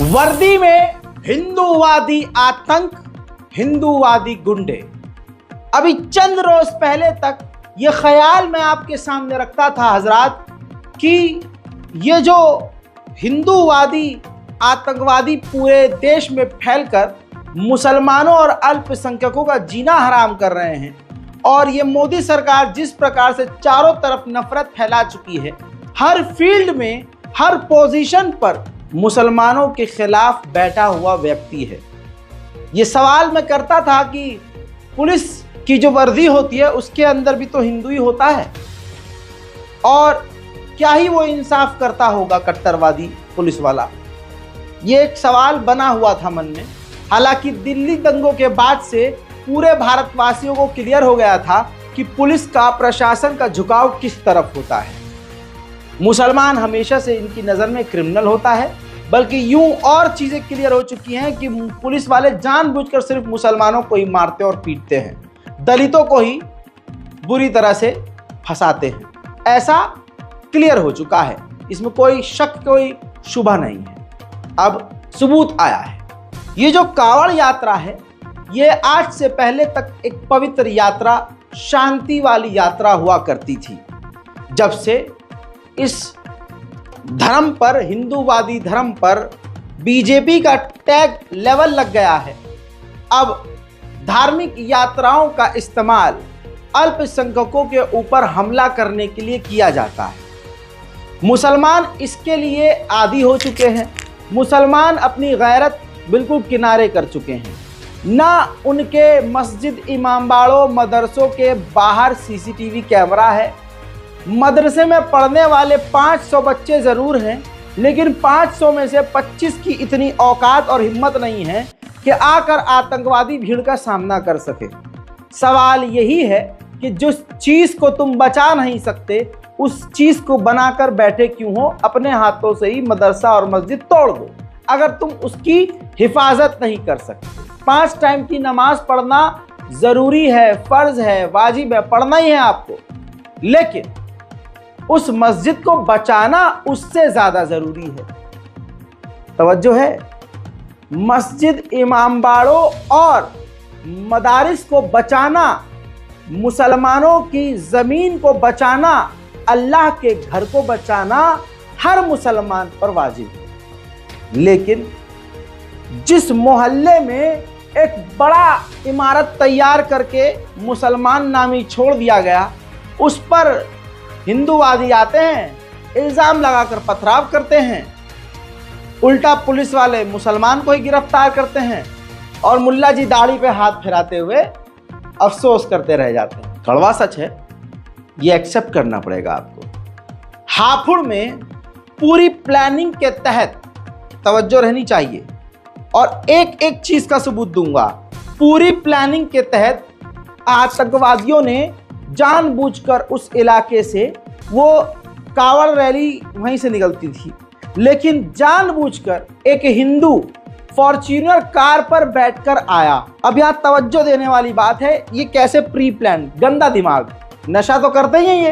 वर्दी में हिंदूवादी आतंक, हिंदूवादी गुंडे। अभी चंद रोज पहले तक ये ख्याल मैं आपके सामने रखता था हजरात कि ये जो हिंदूवादी आतंकवादी पूरे देश में फैलकर मुसलमानों और अल्पसंख्यकों का जीना हराम कर रहे हैं, और ये मोदी सरकार जिस प्रकार से चारों तरफ नफरत फैला चुकी है, हर फील्ड में हर पोजीशन पर मुसलमानों के खिलाफ बैठा हुआ व्यक्ति है। ये सवाल मैं करता था कि पुलिस की जो वर्दी होती है उसके अंदर भी तो हिंदू ही होता है, और क्या ही वो इंसाफ करता होगा कट्टरवादी पुलिस वाला। ये एक सवाल बना हुआ था मन में। हालांकि दिल्ली दंगों के बाद से पूरे भारतवासियों को क्लियर हो गया था कि पुलिस का, प्रशासन का झुकाव किस तरफ होता है। मुसलमान हमेशा से इनकी नज़र में क्रिमिनल होता है, बल्कि यूं और चीज़ें क्लियर हो चुकी हैं कि पुलिस वाले जानबूझकर सिर्फ मुसलमानों को ही मारते और पीटते हैं, दलितों को ही बुरी तरह से फंसाते हैं। ऐसा क्लियर हो चुका है, इसमें कोई शक, कोई शुबा नहीं है। अब सबूत आया है। ये जो कांवड़ यात्रा है, ये आज से पहले तक एक पवित्र यात्रा, शांति वाली यात्रा हुआ करती थी। जब से इस धर्म पर, हिंदूवादी धर्म पर बीजेपी का टैग लेवल लग गया है, अब धार्मिक यात्राओं का इस्तेमाल अल्पसंख्यकों के ऊपर हमला करने के लिए किया जाता है। मुसलमान इसके लिए आदी हो चुके हैं। मुसलमान अपनी गैरत बिल्कुल किनारे कर चुके हैं। ना उनके मस्जिद, इमामबाड़ों, मदरसों के बाहर सीसीटीवी कैमरा है। मदरसे में पढ़ने वाले 500 बच्चे ज़रूर हैं, लेकिन 500 में से 25 की इतनी औकात और हिम्मत नहीं है कि आकर आतंकवादी भीड़ का सामना कर सके। सवाल यही है कि जिस चीज़ को तुम बचा नहीं सकते, उस चीज़ को बनाकर बैठे क्यों हो? अपने हाथों से ही मदरसा और मस्जिद तोड़ दो अगर तुम उसकी हिफाजत नहीं कर सकते। 5 टाइम की नमाज पढ़ना ज़रूरी है, फ़र्ज़ है, वाजिब है, पढ़ना ही है आपको, लेकिन उस मस्जिद को बचाना उससे ज़्यादा ज़रूरी है। तवज्जो है? मस्जिद, इमामबाड़ों और मदारिस को बचाना, मुसलमानों की ज़मीन को बचाना, अल्लाह के घर को बचाना हर मुसलमान पर वाजिब है। लेकिन जिस मोहल्ले में एक बड़ा इमारत तैयार करके मुसलमान नामी छोड़ दिया गया, उस पर हिंदूवादी आते हैं, इल्ज़ाम लगाकर पथराव करते हैं, उल्टा पुलिस वाले मुसलमान को ही गिरफ्तार करते हैं, और मुल्ला जी दाढ़ी पे हाथ फिराते हुए अफसोस करते रह जाते हैं। कड़वा सच है, ये एक्सेप्ट करना पड़ेगा आपको। हापुड़ में पूरी प्लानिंग के तहत, तवज्जो रहनी चाहिए, और एक एक चीज़ का सबूत दूंगा। पूरी प्लानिंग के तहत आतंकवादियों ने जानबूझकर उस इलाके से, वो कांवड़ रैली वहीं से निकलती थी, लेकिन जानबूझकर एक हिंदू फॉर्च्यूनर कार पर बैठकर आया। अब यहाँ तवज्जो देने वाली बात है, ये कैसे प्री प्लान, गंदा दिमाग। नशा तो करते ही हैं ये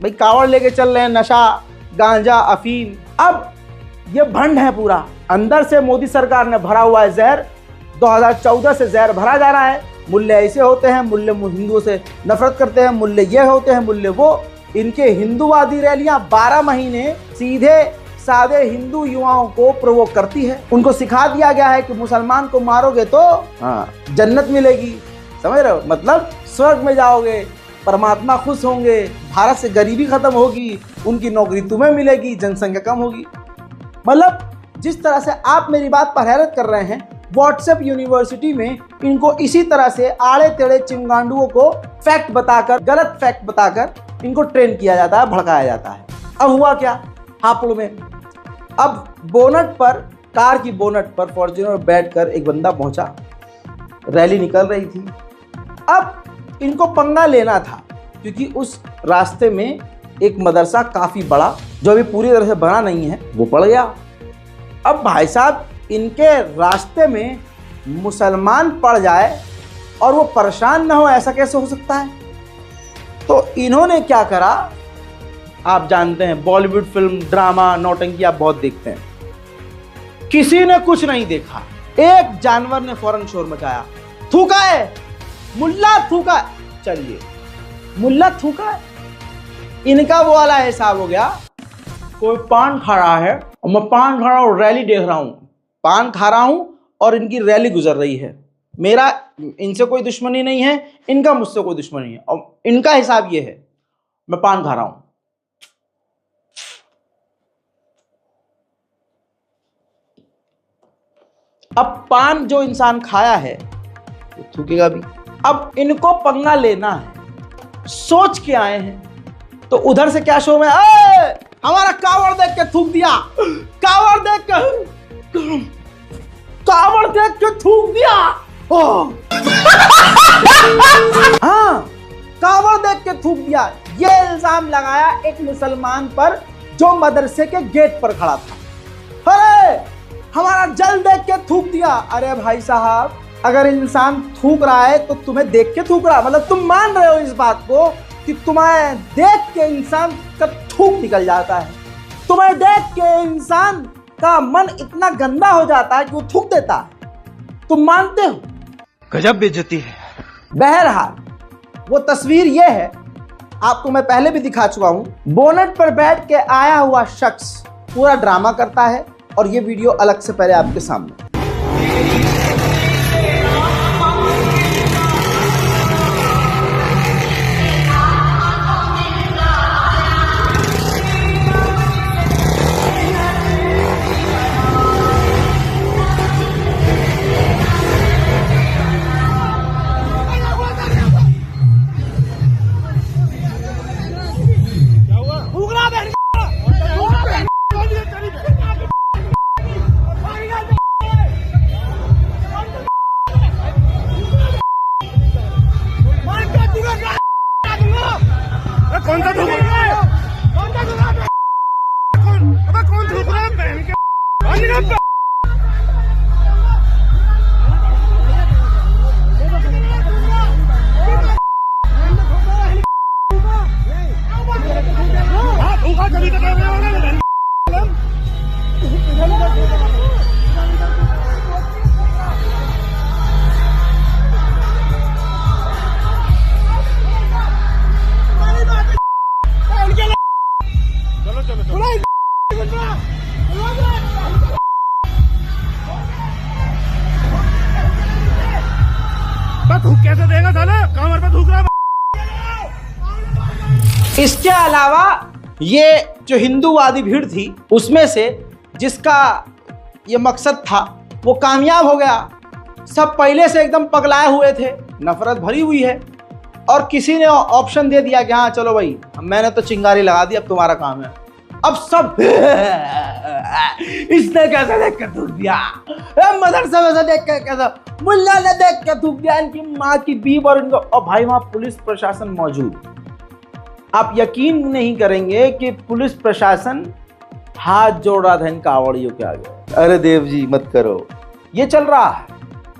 भाई, कांवड़ लेके चल रहे हैं, नशा, गांजा, अफीम। अब ये भंड है पूरा, अंदर से मोदी सरकार ने भरा हुआ है जहर। 2014 से जहर भरा जा रहा है। मुल्ले ऐसे होते हैं, मुल्ले हिंदुओं से नफरत करते हैं, मुल्ले ये होते हैं, मुल्ले वो। इनके हिंदूवादी रैलियां 12 महीने सीधे सादे हिंदू युवाओं को प्रोवोक करती है। उनको सिखा दिया गया है कि मुसलमान को मारोगे तो जन्नत मिलेगी, समझ रहे हो? मतलब स्वर्ग में जाओगे, परमात्मा खुश होंगे, भारत से गरीबी खत्म होगी, उनकी नौकरी तुम्हें मिलेगी, जनसंख्या कम होगी। मतलब जिस तरह से आप मेरी बात पर हैरत कर रहे हैं, व्हाट्सएप यूनिवर्सिटी में इनको इसी तरह से आड़े टेढ़े चिंगांडुओं को फैक्ट बताकर, गलत फैक्ट बताकर इनको ट्रेन किया जाता है, भड़काया जाता है। अब हुआ क्या हापुड़ में? अब बोनट पर, कार की बोनट पर फॉर्च्यूनर बैठकर एक बंदा पहुंचा, रैली निकल रही थी। अब इनको पंगा लेना था, क्योंकि उस रास्ते में एक मदरसा काफ़ी बड़ा, जो अभी पूरी तरह से बना नहीं है, वो पड़ गया। अब भाई साहब, इनके रास्ते में मुसलमान पड़ जाए और वो परेशान ना हो, ऐसा कैसे हो सकता है? तो इन्होंने क्या करा, आप जानते हैं बॉलीवुड फिल्म, ड्रामा, नौटंकी आप बहुत देखते हैं। किसी ने कुछ नहीं देखा, एक जानवर ने फौरन शोर मचाया, थूका है मुल्ला, थूका। चलिए मुल्ला थूका है, इनका वो वाला हिसाब हो गया, कोई पान खा रहा है और मैं पान खा रहा हूं, रैली देख रहा हूं, पान खा रहा हूं और इनकी रैली गुजर रही है, मेरा इनसे कोई दुश्मनी नहीं है, इनका मुझसे कोई दुश्मनी है, और इनका हिसाब ये है मैं पान खा रहा हूं। अब पान जो इंसान खाया है वो थूकेगा भी। अब इनको पंगा लेना है, सोच के आए हैं, तो उधर से क्या शोर में, हमारा कावड़ देख के थूक दिया, कावड़ देख के थूक दिया। हाँ, कावड़ देख के थूक दिया, ये इल्जाम लगाया एक मुसलमान पर जो मदरसे के गेट पर खड़ा था। अरे हमारा जल देख के थूक दिया। अरे भाई साहब, अगर इंसान थूक रहा है तो तुम्हें देख के थूक रहा है, मतलब तुम मान रहे हो इस बात को कि तुम्हें देख के इंसान का थूक निकल जाता है, तुम्हें देख के इंसान का मन इतना गंदा हो जाता है कि वो थूक देता है, तुम मानते हो? गजब बेइज्जती है। बहरहाल वो तस्वीर ये है, आपको मैं पहले भी दिखा चुका हूं, बोनट पर बैठ के आया हुआ शख्स पूरा ड्रामा करता है, और ये वीडियो अलग से पहले आपके सामने। कौन सा थूक रहा है? कौन थूक रहा है? थूका कभी तो थूक कैसे देगा साला? कमर पे थूक रहा है। इसके अलावा ये जो हिंदूवादी भीड़ थी उसमें से जिसका ये मकसद था वो कामयाब हो गया। सब पहले से एकदम पगलाए हुए थे, नफरत भरी हुई है, और किसी ने ऑप्शन दे दिया कि हाँ चलो भाई मैंने तो चिंगारी लगा दी, अब तुम्हारा काम है। अब सब इसने कैसे देख के थूक दिया, मदरसे में से देख के कैसे, मुल्ला ने देख के थूक दिया, इनकी माँ की बीब और इनको, और भाई वहां पुलिस प्रशासन मौजूद। आप यकीन नहीं करेंगे कि पुलिस प्रशासन हाथ जोड़ रहा था इन कावड़ियों के आगे। अरे देव जी मत करो, ये चल रहा है,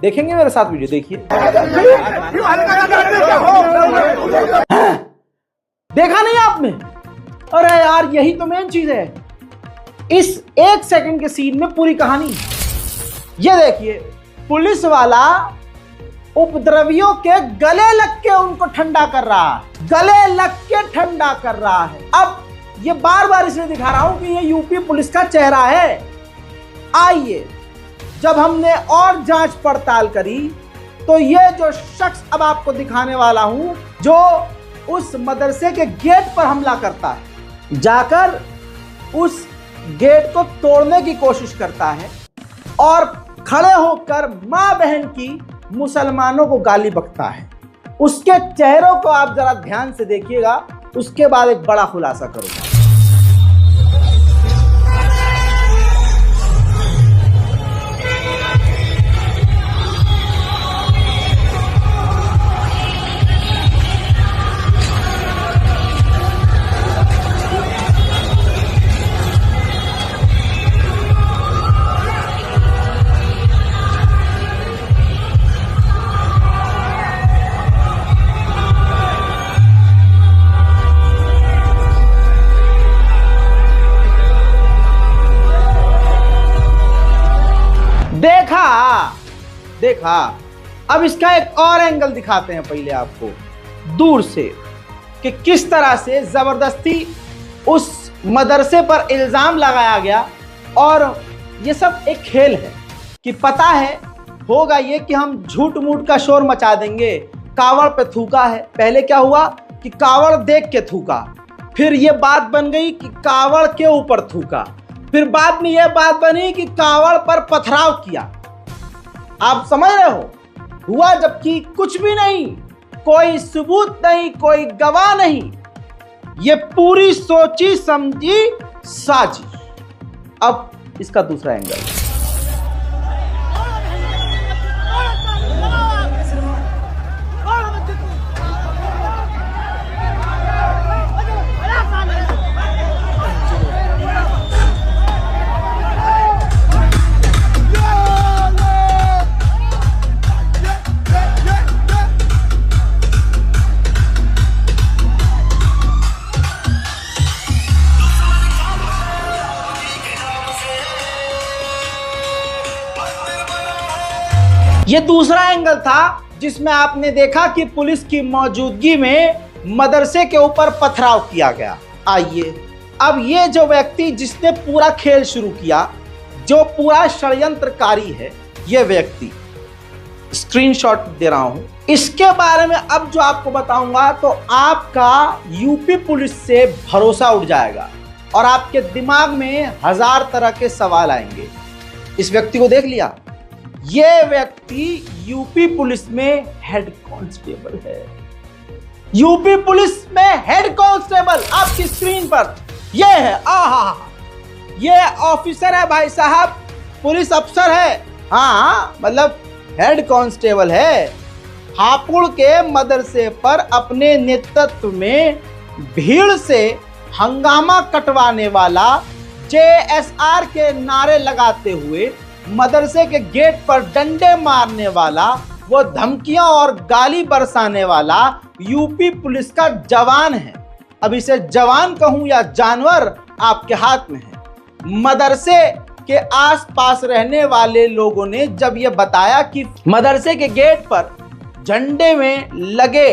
देखेंगे मेरे साथ वीडियो, देखिए। देखा नहीं आपने? अरे यार यही तो मेन चीज है, इस एक सेकंड के सीन में पूरी कहानी। ये देखिए, पुलिस वाला उपद्रवियों के गले लग के उनको ठंडा कर रहा है, गले लग के ठंडा कर रहा है। अब ये बार बार इसलिए दिखा रहा हूं कि ये यूपी पुलिस का चेहरा है। आइए, जब हमने और जांच पड़ताल करी तो ये जो शख्स अब आपको दिखाने वाला हूं, जो उस मदरसे के गेट पर हमला करता है, जाकर उस गेट को तोड़ने की कोशिश करता है और खड़े होकर मां बहन की मुसलमानों को गाली बकता है। उसके चेहरों को आप जरा ध्यान से देखिएगा, उसके बाद एक बड़ा खुलासा करूंगा। देखा। अब इसका एक और एंगल दिखाते हैं पहले आपको दूर से कि किस तरह से जबरदस्ती उस मदरसे पर इल्जाम लगाया गया। और ये सब एक खेल है कि पता है होगा ये कि हम झूठ मूठ का शोर मचा देंगे। कावड़ पे थूका है, पहले क्या हुआ कि कावड़ देख के थूका, फिर ये बात बन गई कि कावड़ के ऊपर थूका, फिर बाद में ये बात बनी कि कावड़ पर पथराव किया। आप समझ रहे हो, हुआ जबकि कुछ भी नहीं, कोई सबूत नहीं, कोई गवाह नहीं, ये पूरी सोची समझी साजिश। अब इसका दूसरा एंगल, ये दूसरा एंगल था जिसमें आपने देखा कि पुलिस की मौजूदगी में मदरसे के ऊपर पथराव किया गया। आइए अब ये जो व्यक्ति जिसने पूरा खेल शुरू किया, जो पूरा षड्यंत्रकारी है, ये व्यक्ति स्क्रीनशॉट दे रहा हूं, इसके बारे में अब जो आपको बताऊंगा तो आपका यूपी पुलिस से भरोसा उठ जाएगा और आपके दिमाग में 1000 तरह के सवाल आएंगे। इस व्यक्ति को देख लिया, ये व्यक्ति यूपी पुलिस में हेड कांस्टेबल है। यूपी पुलिस में हेड कांस्टेबल आपकी स्क्रीन पर ये है। आहा, ये ऑफिसर है भाई साहब, पुलिस अफसर है। हाँ, मतलब हेड कांस्टेबल है। हापुड़ के मदरसे पर अपने नेतृत्व में भीड़ से हंगामा कटवाने वाला, JSR के नारे लगाते हुए मदरसे के गेट पर डंडे मारने वाला, वो धमकियां और गाली बरसाने वाला यूपी पुलिस का जवान है। अब इसे जवान कहूं या जानवर आपके हाथ में है। मदरसे के आसपास रहने वाले लोगों ने जब ये बताया कि मदरसे के गेट पर झंडे में लगे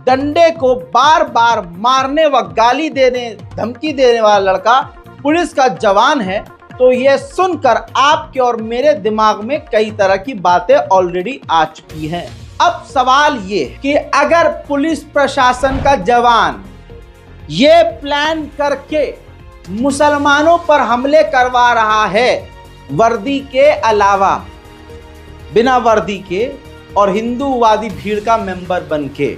डंडे को बार बार मारने व गाली देने, धमकी देने वाला लड़का पुलिस का जवान है, तो ये सुनकर आपके और मेरे दिमाग में कई तरह की बातें ऑलरेडी आ चुकी हैं। अब सवाल ये कि अगर पुलिस प्रशासन का जवान ये प्लान करके मुसलमानों पर हमले करवा रहा है, वर्दी के अलावा, बिना वर्दी के और हिंदूवादी भीड़ का मेंबर बनके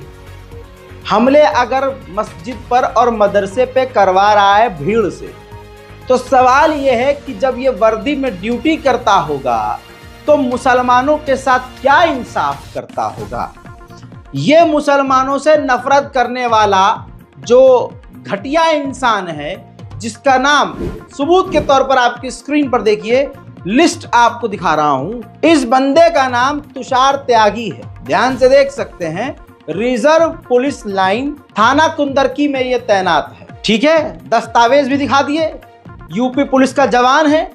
हमले अगर मस्जिद पर और मदरसे पे करवा रहा है भीड़ से, तो सवाल यह है कि जब ये वर्दी में ड्यूटी करता होगा तो मुसलमानों के साथ क्या इंसाफ करता होगा। ये मुसलमानों से नफरत करने वाला जो घटिया इंसान है, जिसका नाम सबूत के तौर पर आपकी स्क्रीन पर देखिए, लिस्ट आपको दिखा रहा हूं। इस बंदे का नाम तुषार त्यागी है, ध्यान से देख सकते हैं। रिजर्व पुलिस लाइन थाना कुंदरकी में ये तैनात है, ठीक है। दस्तावेज भी दिखा दिए, यूपी पुलिस का जवान है।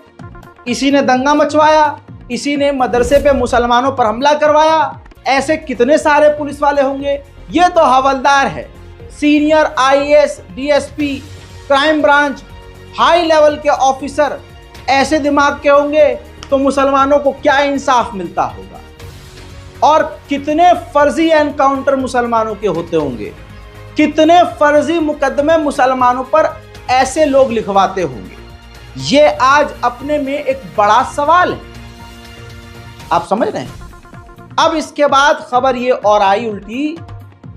इसी ने दंगा मचवाया, इसी ने मदरसे पे मुसलमानों पर हमला करवाया। ऐसे कितने सारे पुलिस वाले होंगे। ये तो हवलदार है, senior IAS, DSP, crime branch, high level के ऑफिसर ऐसे दिमाग के होंगे तो मुसलमानों को क्या इंसाफ मिलता होगा। और कितने फर्जी एनकाउंटर मुसलमानों के होते होंगे, कितने फर्जी मुकदमे मुसलमानों पर ऐसे लोग लिखवाते होंगे। ये आज अपने में एक बड़ा सवाल है, आप समझ रहे हैं। अब इसके बाद खबर ये और आई उल्टी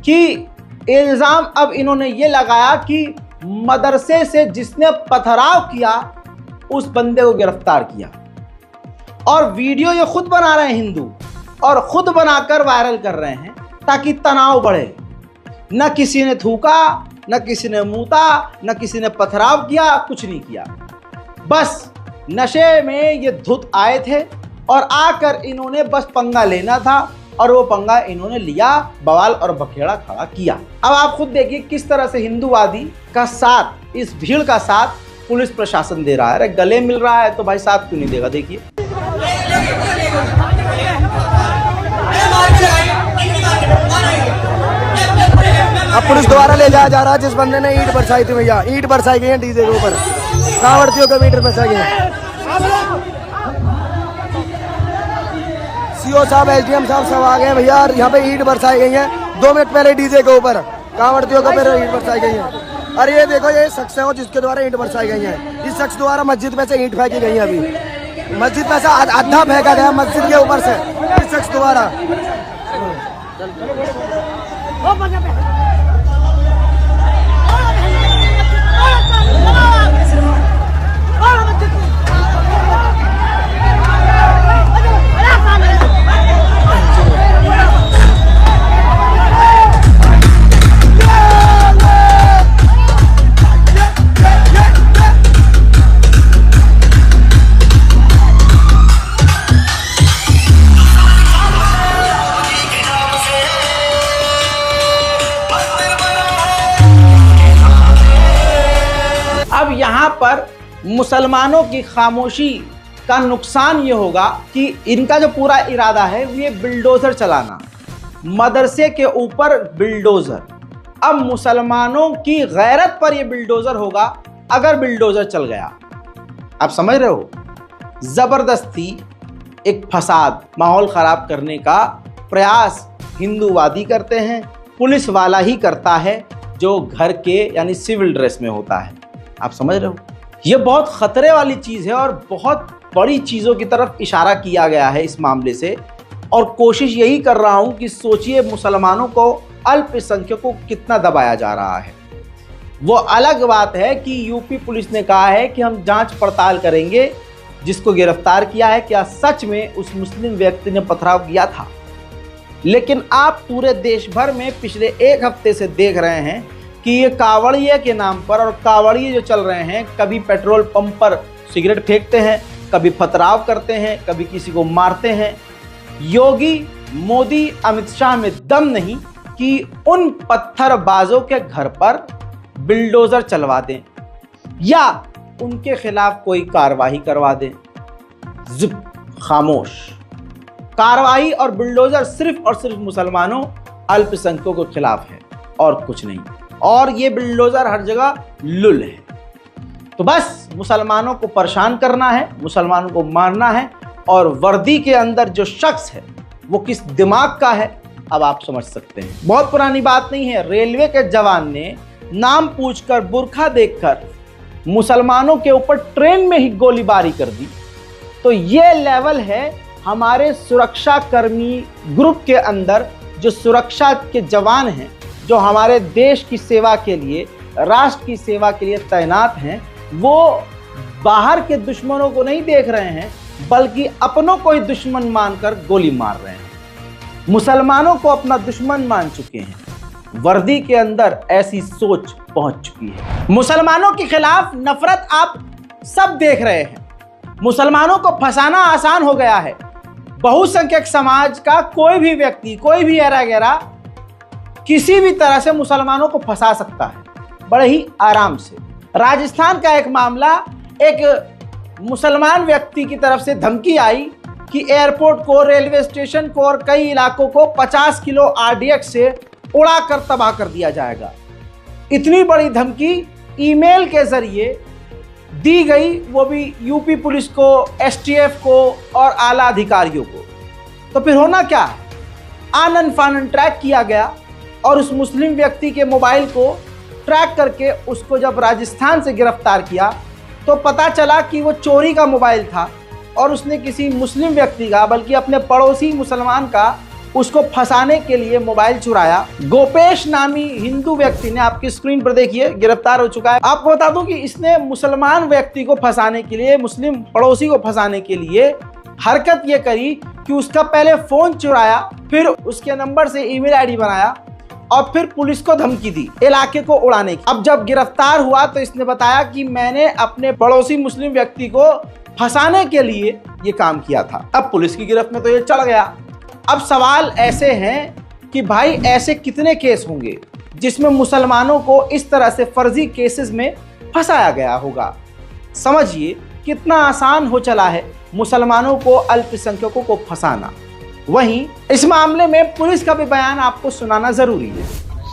कि इल्जाम अब इन्होंने ये लगाया कि मदरसे से जिसने पथराव किया उस बंदे को गिरफ्तार किया। और वीडियो ये खुद बना रहे हैं हिंदू, और खुद बनाकर वायरल कर रहे हैं ताकि तनाव बढ़े। न किसी ने थूका, न किसी ने मूता, न किसी ने पथराव किया, कुछ नहीं किया। बस नशे में ये धुत आए थे और आकर इन्होंने बस पंगा लेना था, और वो पंगा इन्होंने लिया, बवाल और बखेड़ा खड़ा किया। अब आप खुद देखिए किस तरह से हिंदूवादी का साथ, इस भीड़ का साथ पुलिस प्रशासन दे रहा है। अरे गले मिल रहा है तो भाई साथ क्यों नहीं देगा। देखिए अब पुलिस द्वारा ले जाया जा रहा है जिस बंदे ने ईंट बरसाई थी भैया, ईंट बरसाई गई है डीजे के ऊपर, कांवड़ियों के ईंट बरसाई गई है। सीओ साहब, एसडीएम साहब सब आ गए हैं भैया, यहाँ पे ईंट बरसाई गई है 2 मिनट पहले डीजे के ऊपर, कांवड़ियों के ऊपर ईंट बरसाई गई है। अरे ये देखो, ये शख्स है जिसके द्वारा ईंट बरसाई गई है, इस शख्स द्वारा मस्जिद में से ईंट फेंकी गई है। अभी मस्जिद में से आधा फेंका गया मस्जिद के ऊपर से इस शख्स द्वारा। अब यहाँ पर मुसलमानों की खामोशी का नुकसान ये होगा कि इनका जो पूरा इरादा है ये बिल्डोजर चलाना, मदरसे के ऊपर बिल्डोजर। अब मुसलमानों की गैरत पर ये बिल्डोजर होगा अगर बिल्डोजर चल गया। आप समझ रहे हो, जबरदस्ती एक फसाद, माहौल खराब करने का प्रयास हिंदूवादी करते हैं, पुलिस वाला ही करता है जो घर के यानी सिविल ड्रेस में होता है। आप समझ रहे हो, ये बहुत खतरे वाली चीज़ है और बहुत बड़ी चीज़ों की तरफ इशारा किया गया है इस मामले से। और कोशिश यही कर रहा हूँ कि सोचिए मुसलमानों को, अल्पसंख्यकों को कितना दबाया जा रहा है। वो अलग बात है कि यूपी पुलिस ने कहा है कि हम जांच पड़ताल करेंगे, जिसको गिरफ्तार किया है क्या सच में उस मुस्लिम व्यक्ति ने पथराव किया था। लेकिन आप पूरे देश भर में पिछले 1 हफ्ते से देख रहे हैं कि ये कांवड़िये के नाम पर, और कांवड़िये जो चल रहे हैं, कभी पेट्रोल पंप पर सिगरेट फेंकते हैं, कभी पथराव करते हैं, कभी किसी को मारते हैं। योगी, मोदी, अमित शाह में दम नहीं कि उन पत्थरबाजों के घर पर बिल्डोजर चलवा दें या उनके खिलाफ कोई कार्रवाई करवा दें। जिप, खामोश। कार्रवाई और बिल्डोजर सिर्फ और सिर्फ मुसलमानों, अल्पसंख्यकों के खिलाफ है और कुछ नहीं। और ये बिल्डोजर हर जगह लुल है। तो बस मुसलमानों को परेशान करना है, मुसलमानों को मारना है। और वर्दी के अंदर जो शख्स है वो किस दिमाग का है अब आप समझ सकते हैं। बहुत पुरानी बात नहीं है, रेलवे के जवान ने नाम पूछकर, बुरखा देखकर मुसलमानों के ऊपर ट्रेन में ही गोलीबारी कर दी। तो ये लेवल है हमारे सुरक्षा कर्मी ग्रुप के अंदर, जो सुरक्षा के जवान हैं, जो हमारे देश की सेवा के लिए, राष्ट्र की सेवा के लिए तैनात हैं। वो बाहर के दुश्मनों को नहीं देख रहे हैं, बल्कि अपनों को ही दुश्मन मानकर गोली मार रहे हैं। मुसलमानों को अपना दुश्मन मान चुके हैं। वर्दी के अंदर ऐसी सोच पहुंच चुकी है। मुसलमानों के खिलाफ नफरत आप सब देख रहे हैं। मुसलमानों को फंसाना आसान हो गया है। बहुसंख्यक समाज का कोई भी व्यक्ति, कोई भी ऐरा गैरा किसी भी तरह से मुसलमानों को फंसा सकता है, बड़े ही आराम से। राजस्थान का एक मामला, एक मुसलमान व्यक्ति की तरफ से धमकी आई कि एयरपोर्ट को, रेलवे स्टेशन को और कई इलाकों को 50 किलो RDX से उड़ाकर तबाह कर दिया जाएगा। इतनी बड़ी धमकी ईमेल के जरिए दी गई, वो भी यूपी पुलिस को, STF को और आला अधिकारियों को। तो फिर होना क्या है, आनन फानन ट्रैक किया गया और उस मुस्लिम व्यक्ति के मोबाइल को ट्रैक करके उसको जब राजस्थान से गिरफ्तार किया तो पता चला कि वो चोरी का मोबाइल था और उसने किसी मुस्लिम व्यक्ति का, बल्कि अपने पड़ोसी मुसलमान का, उसको फंसाने के लिए मोबाइल चुराया। गोपेश नामी हिंदू व्यक्ति ने, आपकी स्क्रीन पर देखिए, गिरफ्तार हो चुका है। आपको बता दूं कि इसने मुसलमान व्यक्ति को फंसाने के लिए, मुस्लिम पड़ोसी को फंसाने के लिए हरकत ये करी कि उसका पहले फोन चुराया, फिर उसके नंबर से ईमेल आईडी बनाया और फिर पुलिस को धमकी दी इलाके को उड़ाने की। अब जब गिरफ्तार हुआ तो इसने बताया कि मैंने अपने पड़ोसी मुस्लिम व्यक्ति को फंसाने के लिए ये काम किया था। अब पुलिस की गिरफ्त में तो ये चढ़ गया। अब सवाल ऐसे हैं कि भाई ऐसे कितने केस होंगे जिसमें मुसलमानों को इस तरह से फर्जी केसेस में फंसाया गया होगा। समझिए कितना आसान हो चला है मुसलमानों को, अल्पसंख्यकों को फंसाना। वहीं इस मामले में पुलिस का भी बयान आपको सुनाना जरूरी है।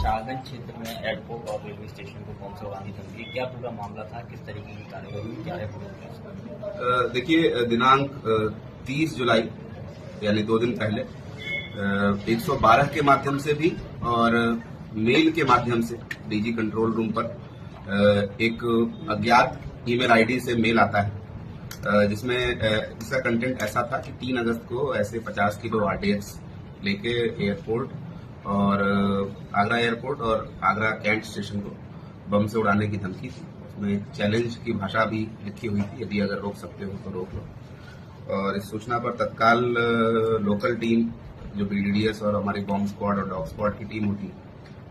शाहगंज क्षेत्र में एयरपोर्ट और रेलवे स्टेशन को बम से उड़ाने की धमकी, क्या पूरा मामला था, किस तरीके की कार्रवाई, क्या है पूरा? देखिए, दिनांक 30 जुलाई यानी 2 दिन पहले 112 के माध्यम से भी और मेल के माध्यम से डीजी कंट्रोल रूम पर एक अज्ञात ईमेल आईडी से मेल आता है, जिसमें इसका कंटेंट ऐसा था कि 3 अगस्त को ऐसे 50 किलो RDX लेके एयरपोर्ट और आगरा एयरपोर्ट और आगरा कैंट स्टेशन को बम से उड़ाने की धमकी थी। उसमें चैलेंज की भाषा भी लिखी हुई थी, यदि अगर रोक सकते हो तो रोक लो। और इस सूचना पर तत्काल लोकल टीम जो BDDS और हमारी बॉम्ब स्क्वाड और डॉग स्क्वाड की टीम होती है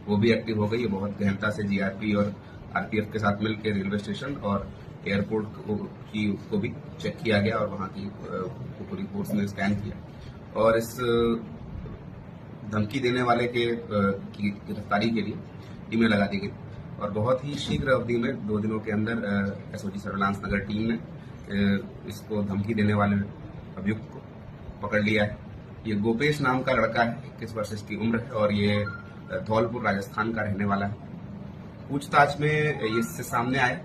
वो भी एक्टिव हो गई है। बहुत गहनता से GRP और RPF के साथ मिलकर रेलवे स्टेशन और एयरपोर्ट को भी चेक किया गया और वहां की पूरी फोर्स ने स्कैन किया और इस धमकी देने वाले की गिरफ्तारी के लिए टीमें लगा दी गई और बहुत ही शीघ्र अवधि में 2 दिनों के अंदर SOG सर्विलांस नगर टीम ने इसको धमकी देने वाले अभियुक्त को पकड़ लिया है। ये गोपेश नाम का लड़का है, 21 वर्ष इसकी उम्र है और ये धौलपुर राजस्थान का रहने वाला है। पूछताछ में इससे सामने आया